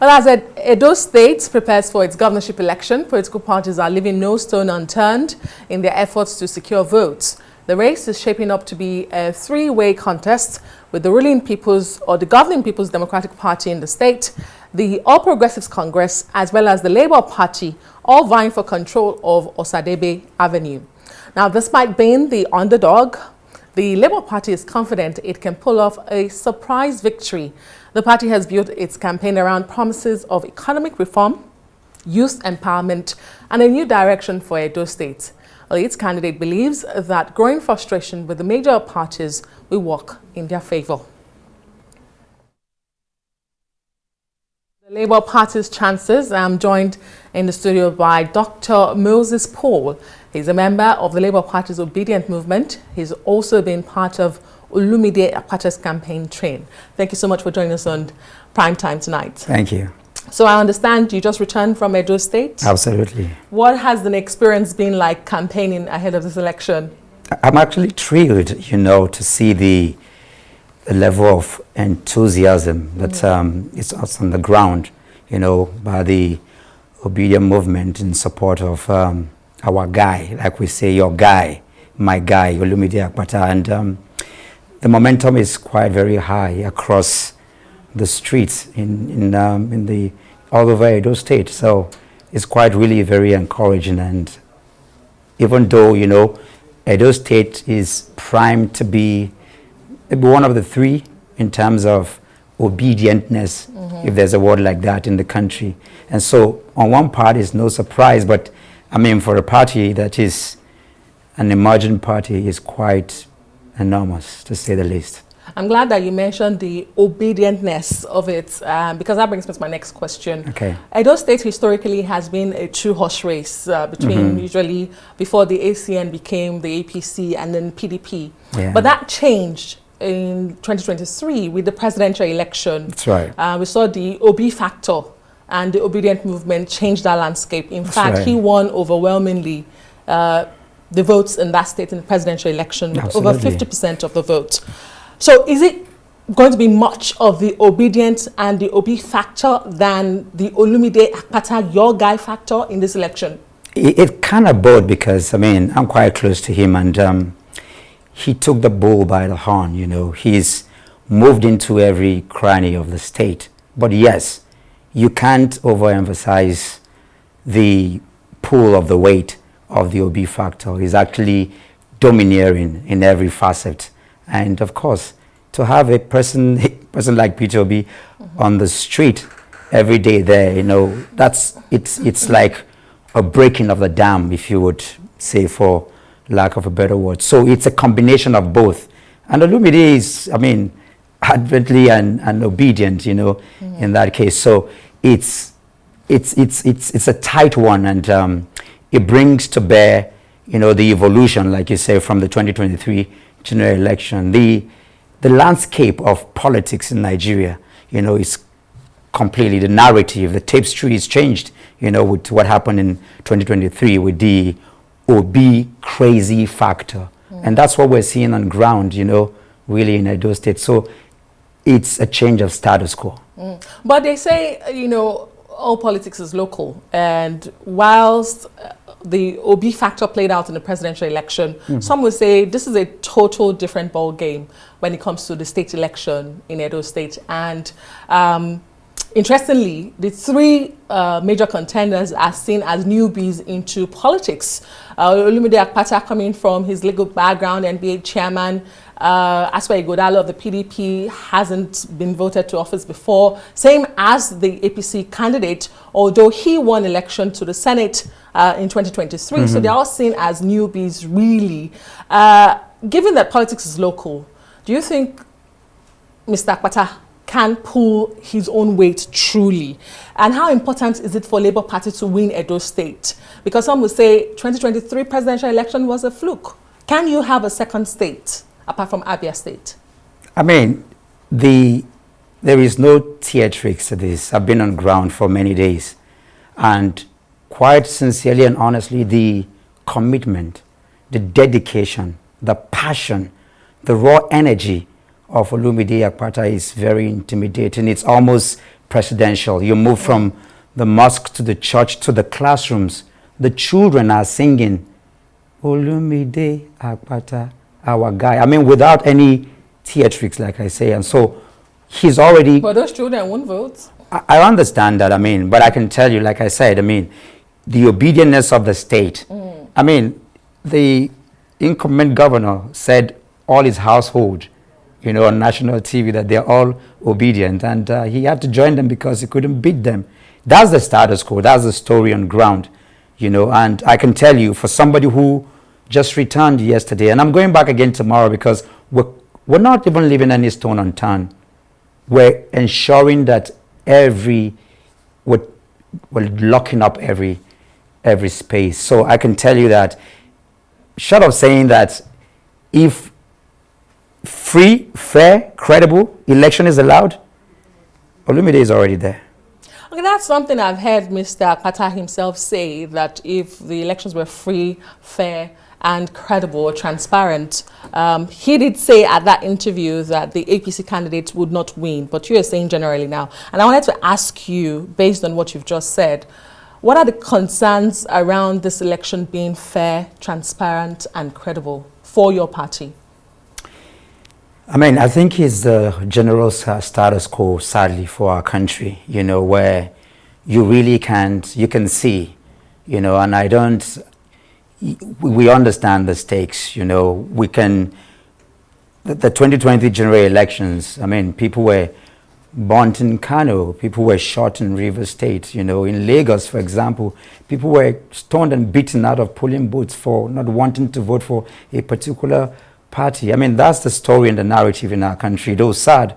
Well, as Edo State prepares for its governorship election, political parties are leaving no stone unturned in their efforts to secure votes. The race is shaping up to be a three-way contest with the ruling People's or the governing People's Democratic Party in the state, the All Progressives Congress, as well as the Labour Party, all vying for control of Osadebe Avenue. Now, despite being the underdog, the Labour Party is confident it can pull off a surprise victory. The party has built its campaign around promises of economic reform, youth empowerment, and a new direction for Edo State. Its candidate believes that growing frustration with the major parties will work in their favor. The Labour Party's chances. I'm joined in the studio by Dr. Moses Paul. He's a member of the Labour Party's Obedient Movement. He's also been part of Olumide Akpata's campaign train. Thank you so much for joining us on Prime Time tonight. Thank you. So I understand you just returned from Edo State? Absolutely. What has the experience been like campaigning ahead of this election? I'm actually thrilled, to see the level of enthusiasm that is on the ground, by the Obedient Movement in support of our guy, like we say, your guy, my guy, Olumide Akpata. And the momentum is quite very high across the streets in the all over Edo State. So it's quite really very encouraging. And even though, Edo State is primed to be maybe one of the three in terms of obedientness, if there's a word like that in the country. And so on one part is no surprise, but I mean, for a party that is an emerging party is quite enormous, to say the least. I'm glad that you mentioned the obedientness of it, because that brings me to my next question. Okay. Edo State historically has been a two-horse race between usually before the ACN became the APC and then PDP. Yeah. But that changed in 2023 with the presidential election. That's right. We saw the OB factor and the Obedient Movement change that landscape. In fact, right. he won overwhelmingly the votes in that state in the presidential election, with over 50% of the vote. So is it going to be much of the obedient and the OB factor than the Olumide Akpata, your guy factor in this election? It kind of both, because, I mean, I'm quite close to him, and he took the bull by the horn, He's moved into every cranny of the state. But yes, you can't overemphasize the pull of the weight of the OB factor. He's actually domineering in every facet. And of course, to have a person like Peter Obi on the street every day there, it's like a breaking of the dam, if you would say, for lack of a better word. So it's a combination of both. And Olumide is, adamantly and obedient, in that case. So it's a tight one, and it brings to bear, the evolution, like you say, from the 2023 general election. The landscape of politics in Nigeria, is completely, the narrative, the tapestry is changed, with what happened in 2023 with the OB crazy factor. And that's what we're seeing on ground, really in Edo State. So it's a change of status quo. But they say, all politics is local. And whilst the OB factor played out in the presidential election, some would say this is a total different ball game when it comes to the state election in Edo State. And interestingly, the three major contenders are seen as newbies into politics. Olumide Akpata, coming from his legal background, NBA chairman, Aswa Igodalo of the PDP, hasn't been voted to office before, same as the APC candidate, although he won election to the Senate in 2023. So they're all seen as newbies, really. Given that politics is local, do you think Mr. Akpata can pull his own weight truly? And how important is it for Labour Party to win Edo State? Because some would say 2023 presidential election was a fluke. Can you have a second state apart from Abia State? I mean, there is no theatrics to this. I've been on ground for many days, and quite sincerely and honestly, the commitment, the dedication, the passion, the raw energy of Olumide Akpata is very intimidating. It's almost presidential. You move from the mosque to the church to the classrooms. The children are singing, Olumide Akpata, our guy. I mean, without any theatrics, like I say. And so he's already... But those children won't vote. I understand that, I mean, but I can tell you, like I said, I mean, the obedience of the state. I mean, the incumbent governor said all his household, you know, on national TV, that they're all obedient, and he had to join them because he couldn't beat them. That's the status quo. That's the story on ground, you know, and I can tell you, for somebody who just returned yesterday, and I'm going back again tomorrow because we're not even leaving any stone unturned. We're ensuring that we're locking up every space. So I can tell you that, short of saying that if free, fair, credible election is allowed, Olumide is already there. Okay, that's something I've heard Mr. Akpata himself say, that if the elections were free, fair, and credible, transparent, he did say at that interview that the APC candidates would not win, but you are saying generally now. And I wanted to ask you, based on what you've just said, what are the concerns around this election being fair, transparent, and credible for your party? I mean, I think it's the general status quo, sadly, for our country, you know, where you really you can see, you know, and we understand the stakes, you know, the 2020 general elections, I mean, people were burnt in Kano, people were shot in River State, you know, in Lagos, for example, people were stoned and beaten out of polling booths for not wanting to vote for a particular party. I mean, that's the story and the narrative in our country. Though sad,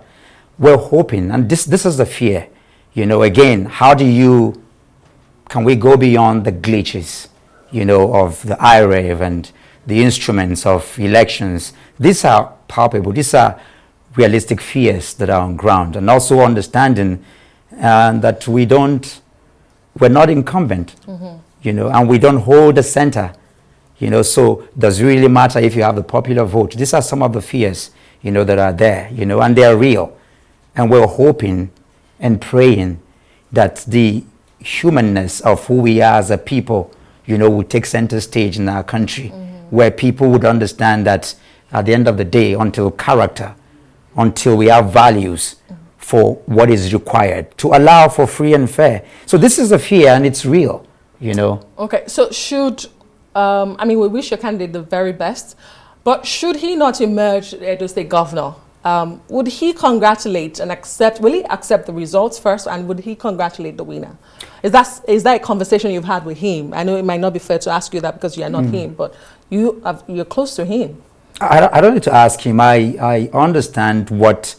we're hoping, and this is the fear, you know, again, can we go beyond the glitches, you know, of the IRev and the instruments of elections? These are palpable, these are realistic fears that are on ground, and also understanding that we're not incumbent, you know, and we don't hold the center, you know, so does it really matter if you have the popular vote? These are some of the fears, you know, that are there, you know, and they're real, and we're hoping and praying that the humanness of who we are as a people, you know, would take center stage in our country, where people would understand that at the end of the day, until we have values for what is required to allow for free and fair. So this is a fear, and it's real, you know. Okay, so I mean, we wish your candidate the very best, but should he not emerge Edo State governor, would he congratulate and will he accept the results first, and would he congratulate the winner? Is that a conversation you've had with him? I know it might not be fair to ask you that because you are not him, but you're close to him. I don't need to ask him. I understand what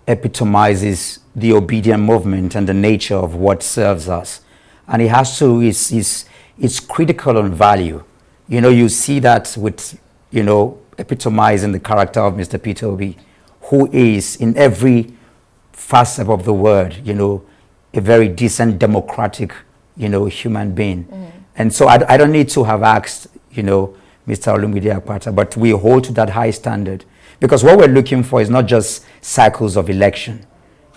epitomizes the obedient movement and the nature of what serves us. And it has to, it's critical on value. You know, you see that with, you know, epitomizing the character of Mr. Peter Obi, who is in every facet of the word, you know, a very decent, democratic, you know, human being. And so I don't need to have asked, you know, Mr. Olumide Akpata, but we hold to that high standard, because what we're looking for is not just cycles of election.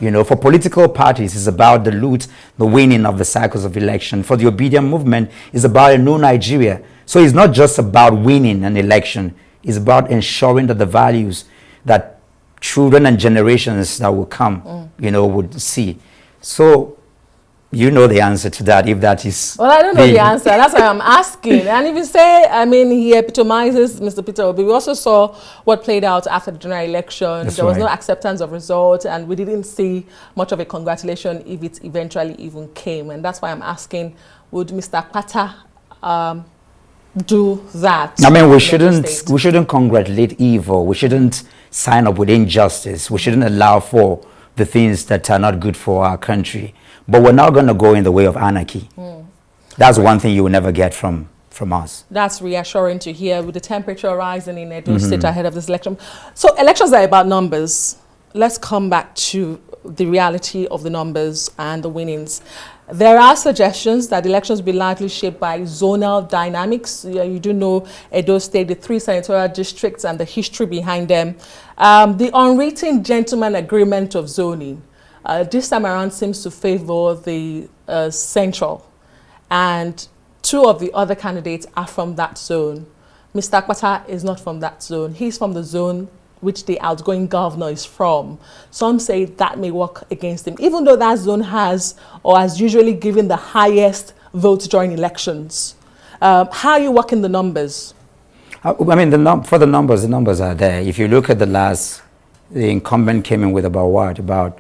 You know, for political parties, it's about the winning of the cycles of election. For the obedient movement, it's about a new Nigeria. So it's not just about winning an election. It's about ensuring that the values that children and generations that will come, you know, would see. So you know the answer to that, if that is... Well, I don't know the answer. That's why I'm asking. And if you say, I mean, he epitomizes Mr. Peter Obi, we also saw what played out after the general election. There was no acceptance of results, and we didn't see much of a congratulation if it eventually even came. And that's why I'm asking, would Mr. Akpata do that? I mean, we shouldn't congratulate evil. We shouldn't sign up with injustice. We shouldn't allow for the things that are not good for our country. But we're not going to go in the way of anarchy. That's one thing you will never get from us. That's reassuring to hear, with the temperature rising in Edo State ahead of this election. So elections are about numbers. Let's come back to the reality of the numbers and the winnings. There are suggestions that elections will be largely shaped by zonal dynamics. You do know Edo State, the 3 senatorial districts and the history behind them. The unwritten gentleman agreement of zoning this time around seems to favor the central, and two of the other candidates are from that zone. Mr. Akpata is not from that zone. He's from the zone which the outgoing governor is from. Some say that may work against him, even though that zone has or has usually given the highest votes during elections. How are you working the numbers? I mean, for the numbers are there. If you look at the incumbent came in with about what? About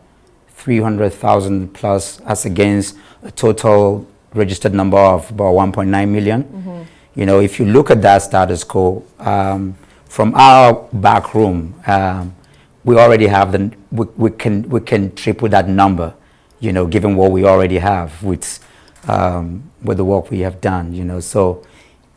300,000 plus, as against a total registered number of about 1.9 million. Mm-hmm. You know, if you look at that status quo, from our back room, we already have we can triple that number, you know, given what we already have with the work we have done, you know. So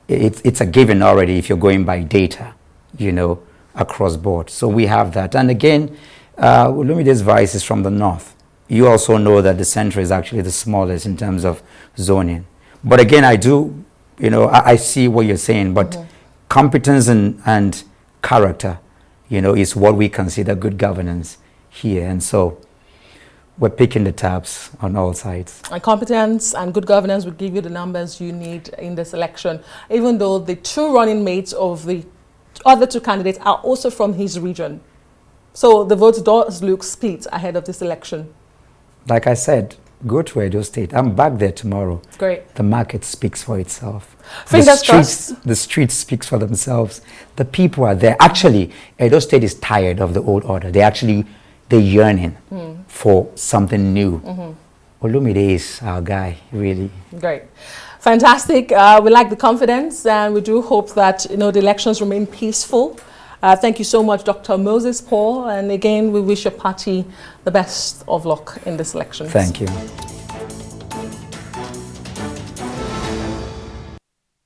it's a given already if you're going by data, you know, across board. So we have that. And again, Olumide's vice is from the north. You also know that the center is actually the smallest in terms of zoning. But again, I do, you know, I see what you're saying, but mm-hmm. competence and character, you know, is what we consider good governance here. And so we're picking the tabs on all sides. And competence and good governance will give you the numbers you need in this election, even though the two running mates of the other two candidates are also from his region. So the vote does look split ahead of this election. Like I said, go to Edo State. I'm back there tomorrow. Great. The market speaks for itself. Fingers crossed. The streets speaks for themselves. The people are there. Actually, Edo State is tired of the old order. They're yearning for something new. Mm-hmm. Olumide is our guy, really. Great. Fantastic. We like the confidence, and we do hope that, you know, the elections remain peaceful. Thank you so much, Dr. Moses Paul. And again, we wish your party the best of luck in this election. Thank you.